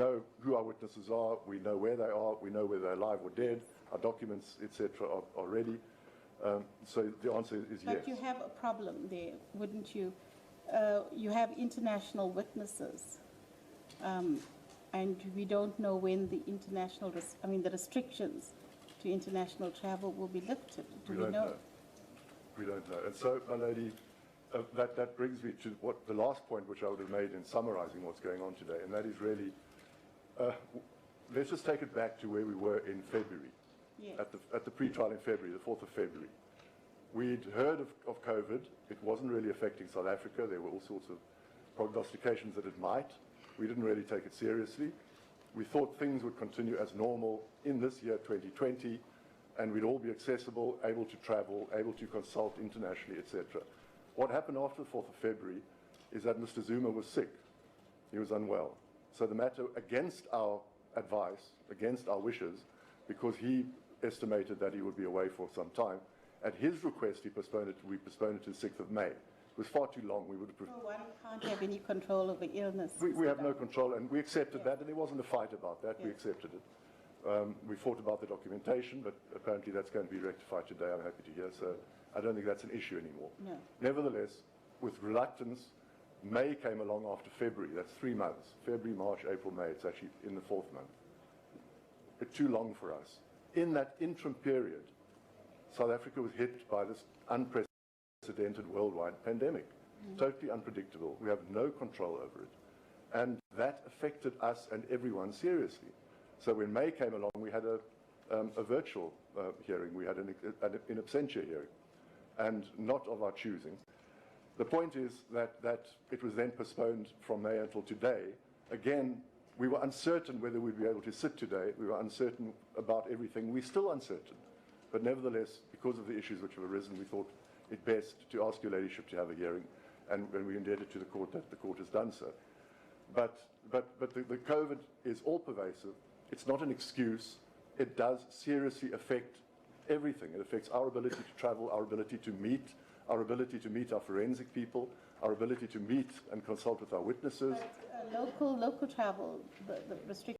know who our witnesses are, we know where they are, we know whether they're alive or dead, our documents, etc., are ready. So the answer is yes. But you have a problem there, wouldn't you? You have international witnesses, and we don't know when the the restrictions to international travel will be lifted. Do we know? We don't know. And so, my lady, that brings me to the last point which I would have made in summarizing what's going on today, and that is really, let's just take it back to where we were in February, yes. at the pre-trial in February, the 4th of February. We'd heard of COVID. It wasn't really affecting South Africa. There were all sorts of prognostications that it might. We didn't really take it seriously. We thought things would continue as normal in this year, 2020, and we'd all be accessible, able to travel, able to consult internationally, etc. What happened after the 4th of February is that Mr. Zuma was sick. He was unwell. So the matter, against our advice, against our wishes, because he estimated that he would be away for some time, at his request, we postponed it to the 6th of May. It was far too long. We would have one can't have any control over illness. We have no control, and we accepted that, and there wasn't a fight about that. We accepted it. We fought about the documentation, but apparently that's going to be rectified today, I'm happy to hear. So I don't think that's an issue anymore. No. Nevertheless, with reluctance, May came along after February. That's 3 months. February, March, April, May. It's actually in the 4th month. It's too long for us. In that interim period, South Africa was hit by this unprecedented worldwide pandemic. Totally unpredictable. We have no control over it. And that affected us and everyone seriously. So when May came along, we had a virtual hearing. We had an in absentia hearing, and not of our choosing. The point is that it was then postponed from May until today. Again, we were uncertain whether we'd be able to sit today. We were uncertain about everything. We're still uncertain. But nevertheless, because of the issues which have arisen, we thought it best to ask your ladyship to have a hearing, and when we indebted to the court that the court has done so. But the COVID is all pervasive. It's not an excuse. It does seriously affect everything. It affects our ability to travel, our ability to meet our forensic people, our ability to meet and consult with our witnesses. But local travel, the restrictions